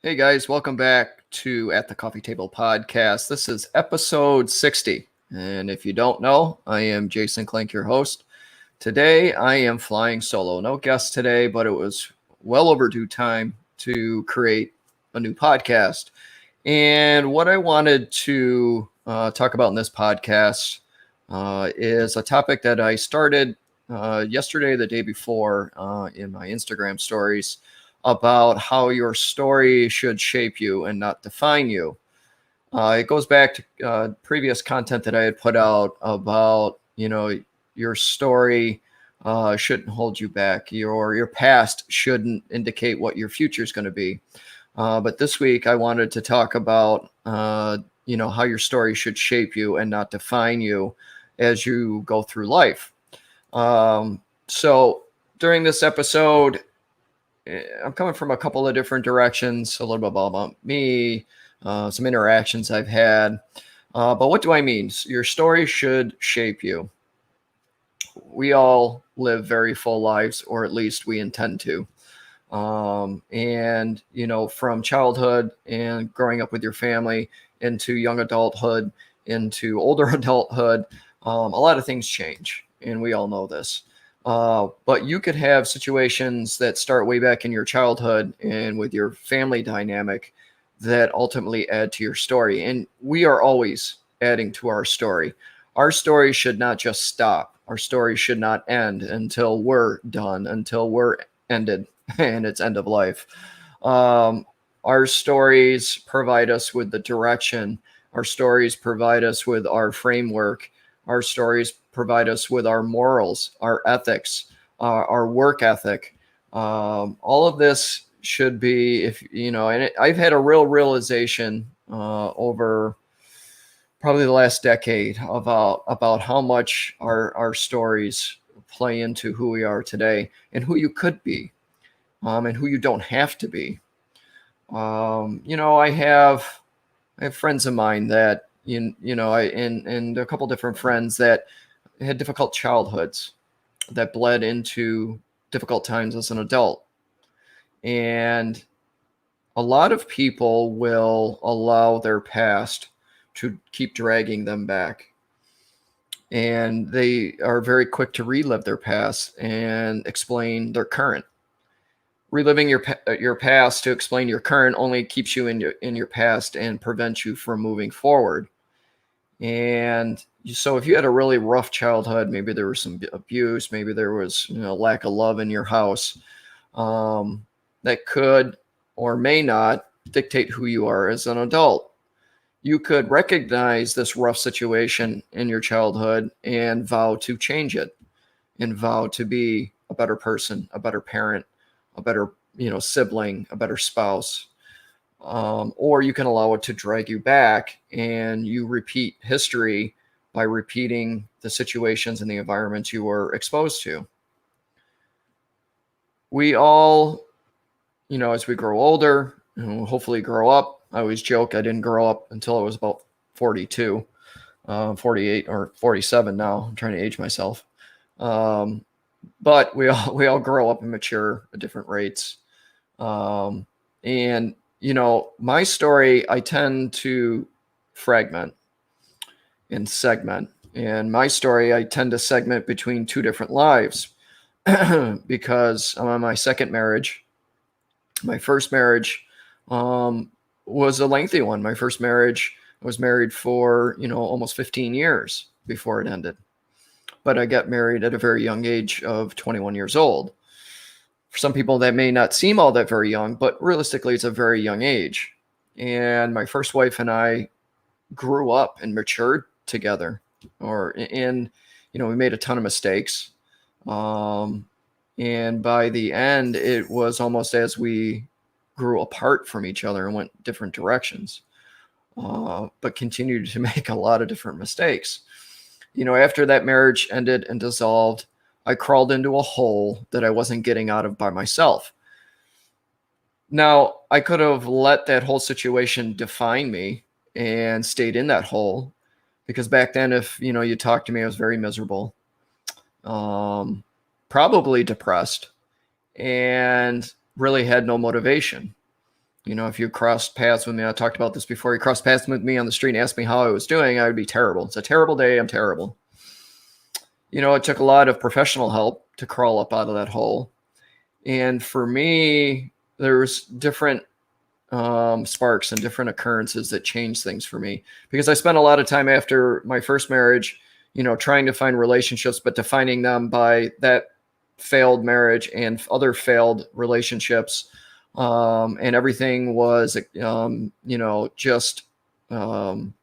Hey guys, welcome back to At the Coffee Table Podcast. This is episode 60. And if you don't know, I am Jason Klink, your host. Today I am flying solo. No guests today, but it was well overdue time to create a new podcast. And what I wanted to talk about in this podcast is a topic that I started yesterday, the day before, in my Instagram stories about how your story should shape you and not define you. It goes back to previous content that I had put out about, your story shouldn't hold you back. Your past shouldn't indicate what your future is going to be. But this week I wanted to talk about, how your story should shape you and not define you as you go through life. So during this episode, I'm coming from a couple of different directions, a little bit about me, some interactions I've had. But what do I mean? Your story should shape you. We all live very full lives, or at least we intend to. And, from childhood and growing up with your family into young adulthood, into older adulthood, a lot of things change. And we all know this. But you could have situations that start way back in your childhood and with your family dynamic that ultimately add to your story. And we are always adding to our story. Our story should not just stop. Our story should not end until we're done, until we're ended and it's end of life. Our stories provide us with the direction. Our stories provide us with our framework. Our stories provide us with our morals, our ethics, our work ethic. All of this should be, I've had a real realization over probably the last decade about how much our stories play into who we are today and who you could be, and who you don't have to be. I have friends of mine that, and a couple different friends that had difficult childhoods that bled into difficult times as an adult. And a lot of people will allow their past to keep dragging them back. And they are very quick to relive their past and explain their current. Reliving your past to explain your current only keeps you in your past and prevents you from moving forward. And so if you had a really rough childhood, maybe there was some abuse, maybe there was lack of love in your house, that could or may not dictate who you are as an adult. You could recognize this rough situation in your childhood and vow to change it, and vow to be a better person, a better parent, a better sibling, a better spouse. Or you can allow it to drag you back and you repeat history by repeating the situations and the environments you were exposed to. We all, as we grow older, hopefully grow up. I always joke I didn't grow up until I was about 42, 48 or 47 now. I'm trying to age myself. But we all grow up and mature at different rates. And my story, I tend to fragment and segment. And my story, I tend to segment between two different lives because I'm on my second marriage. My first marriage was a lengthy one. My first marriage, I was married for, almost 15 years before it ended. But I got married at a very young age of 21 years old. For some people, that may not seem all that very young, but realistically, it's a very young age. And my first wife and I grew up and matured together. We made a ton of mistakes. And by the end, it was almost as we grew apart from each other and went different directions, but continued to make a lot of different mistakes. After that marriage ended and dissolved, I crawled into a hole that I wasn't getting out of by myself. Now, I could have let that whole situation define me and stayed in that hole, because back then, if you talked to me, I was very miserable, probably depressed, and really had no motivation. You know, if you crossed paths with me, I talked about this before, you crossed paths with me on the street and asked me how I was doing, I would be terrible. It's a terrible day. I'm terrible. You know, it took a lot of professional help to crawl up out of that hole. And for me, there's different sparks and different occurrences that changed things for me, because I spent a lot of time after my first marriage, you know, trying to find relationships, but defining them by that failed marriage and other failed relationships. And everything was, you know, just um,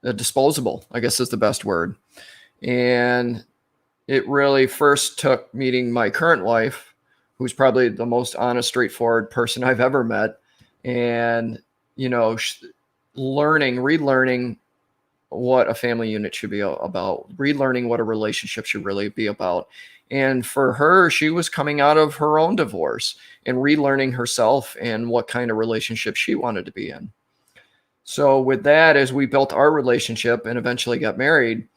disposable, I guess is the best word. And it really first took meeting my current wife, who's probably the most honest, straightforward person I've ever met. And, you know, relearning what a family unit should be about, relearning what a relationship should really be about. And for her, she was coming out of her own divorce and relearning herself and what kind of relationship she wanted to be in. So, with that, as we built our relationship and eventually got married,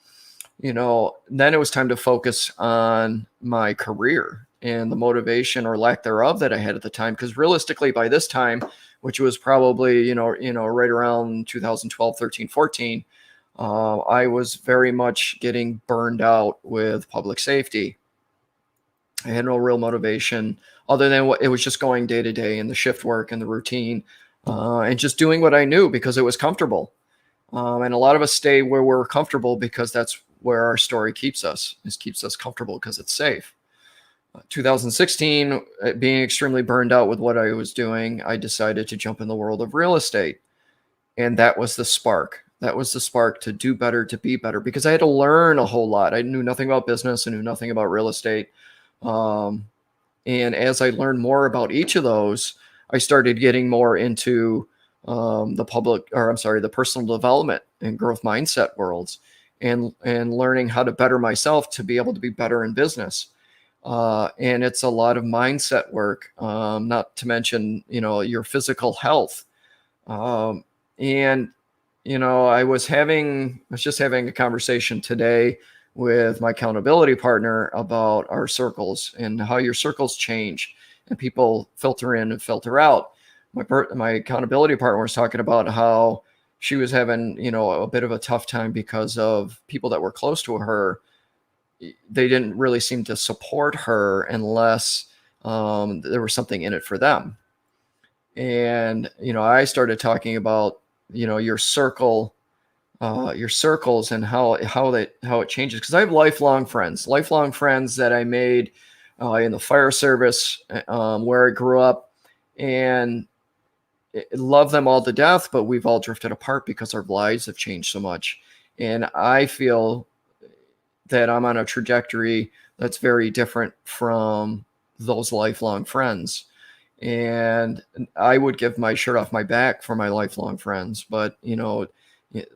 you know, then it was time to focus on my career and the motivation or lack thereof that I had at the time. Because realistically, by this time, which was probably, right around 2012, 13, 14, I was very much getting burned out with public safety. I had no real motivation other than what it was, just going day to day and the shift work and the routine, and just doing what I knew because it was comfortable. And a lot of us stay where we're comfortable because that's where our story keeps us. It keeps us comfortable because it's safe. 2016, being extremely burned out with what I was doing, I decided to jump in the world of real estate. And that was the spark. That was the spark to do better, to be better, because I had to learn a whole lot. I knew nothing about business. I knew nothing about real estate. Um, and as I learned more about each of those, I started getting more into the personal development and growth mindset worlds, and learning how to better myself to be able to be better in business. And it's a lot of mindset work, not to mention, your physical health. Um, and, I was just having a conversation today with my accountability partner about our circles and how your circles change and people filter in and filter out. My accountability partner was talking about how she was having, a bit of a tough time because of people that were close to her. They didn't really seem to support her unless there was something in it for them. And, I started talking about, your circles and how it changes. Because I have lifelong friends that I made in the fire service, where I grew up, and love them all to death, but we've all drifted apart because our lives have changed so much. And I feel that I'm on a trajectory that's very different from those lifelong friends. And I would give my shirt off my back for my lifelong friends. But,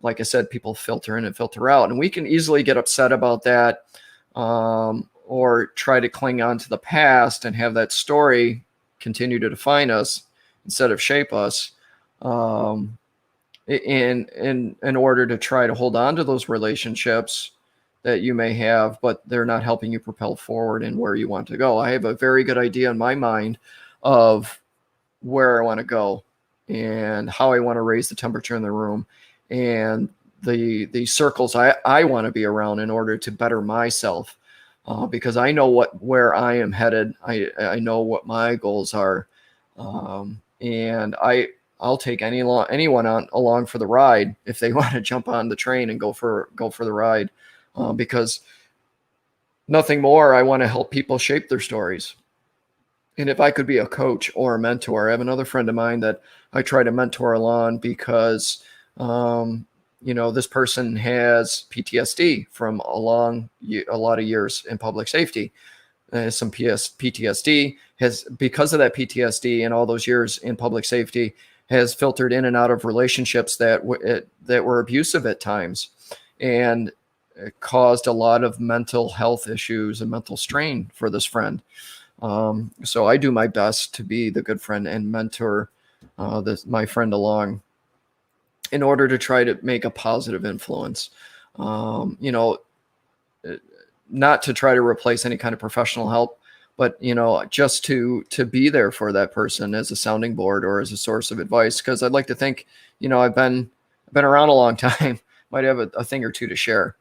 like I said, people filter in and filter out. And we can easily get upset about that, or try to cling on to the past and have that story continue to define us instead of shape us, in order to try to hold on to those relationships that you may have, but they're not helping you propel forward and where you want to go. I have a very good idea in my mind of where I want to go and how I want to raise the temperature in the room and the circles I want to be around in order to better myself, because I know where I am headed. I know what my goals are, and I'll take anyone along for the ride if they want to jump on the train and go for the ride, because nothing more. I want to help people shape their stories. And if I could be a coach or a mentor, I have another friend of mine that I try to mentor along because, this person has PTSD from a lot of years in public safety. Some PTSD because of that PTSD and all those years in public safety, has filtered in and out of relationships that were abusive at times, and it caused a lot of mental health issues and mental strain for this friend. So I do my best to be the good friend and mentor my friend along in order to try to make a positive influence. Not to try to replace any kind of professional help, but just to be there for that person as a sounding board or as a source of advice, because I'd like to think, I've been around a long time, might have a thing or two to share.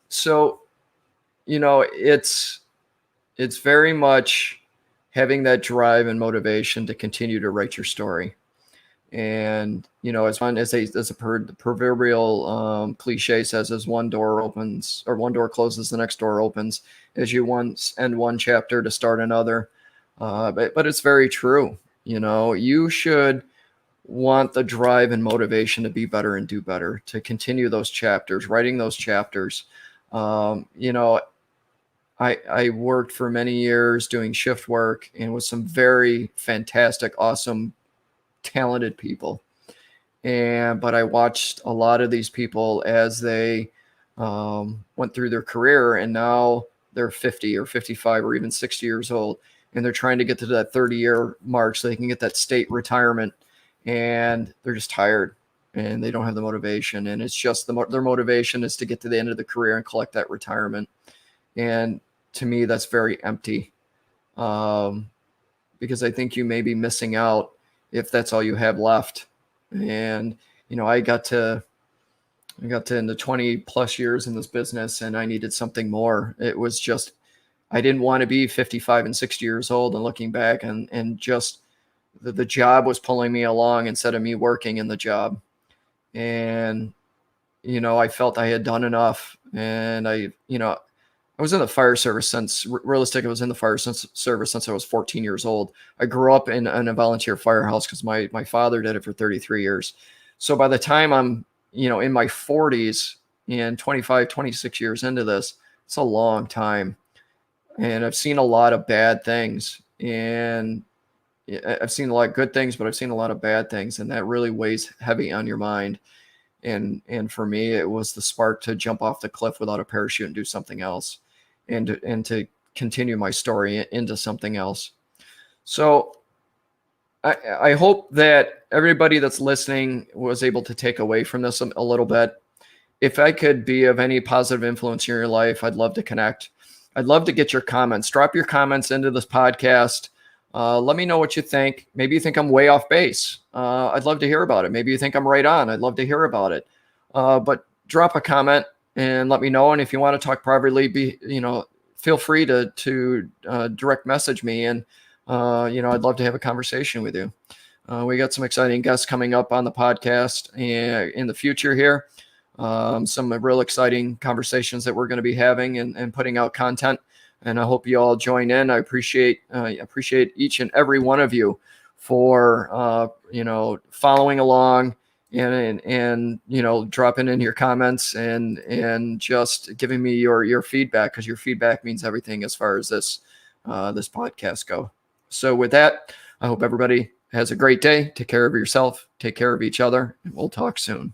So it's very much having that drive and motivation to continue to write your story. And as fun as the proverbial cliche says, as one door opens or one door closes, the next door opens. As you once end one chapter to start another, but it's very true. You should want the drive and motivation to be better and do better, to continue those chapters, writing those chapters. I worked for many years doing shift work and with some very fantastic, awesome, talented people. But I watched a lot of these people as they went through their career, and now they're 50 or 55 or even 60 years old, and they're trying to get to that 30-year mark so they can get that state retirement, and they're just tired and they don't have the motivation. And it's just their motivation is to get to the end of the career and collect that retirement. And to me, that's very empty, because I think you may be missing out if that's all you have left. And I got to into 20 plus years in this business, and I needed something more. It was just, I didn't want to be 55 and 60 years old and looking back and just the job was pulling me along instead of me working in the job. And I felt I had done enough. And I was in the fire service since realistic. I was in the fire service since I was 14 years old. I grew up in a volunteer firehouse because my father did it for 33 years. So by the time I'm, in my 40s and 25, 26 years into this, it's a long time. And I've seen a lot of bad things, and I've seen a lot of good things, but I've seen a lot of bad things, and that really weighs heavy on your mind. And for me, it was the spark to jump off the cliff without a parachute and do something else, and to continue my story into something else. So I hope that everybody that's listening was able to take away from this a little bit. If I could be of any positive influence in your life, I'd love to connect. I'd love to get your comments. Drop your comments into this podcast. Let me know what you think. Maybe you think I'm way off base. I'd love to hear about it. Maybe you think I'm right on. I'd love to hear about it. But drop a comment and let me know. And if you want to talk privately, feel free to direct message me. And, I'd love to have a conversation with you. We got some exciting guests coming up on the podcast in the future here. Some real exciting conversations that we're going to be having and putting out content. And I hope you all join in. I appreciate each and every one of you for, following along and dropping in your comments and just giving me your feedback, because your feedback means everything as far as this podcast go. So with that, I hope everybody has a great day. Take care of yourself. Take care of each other. And we'll talk soon.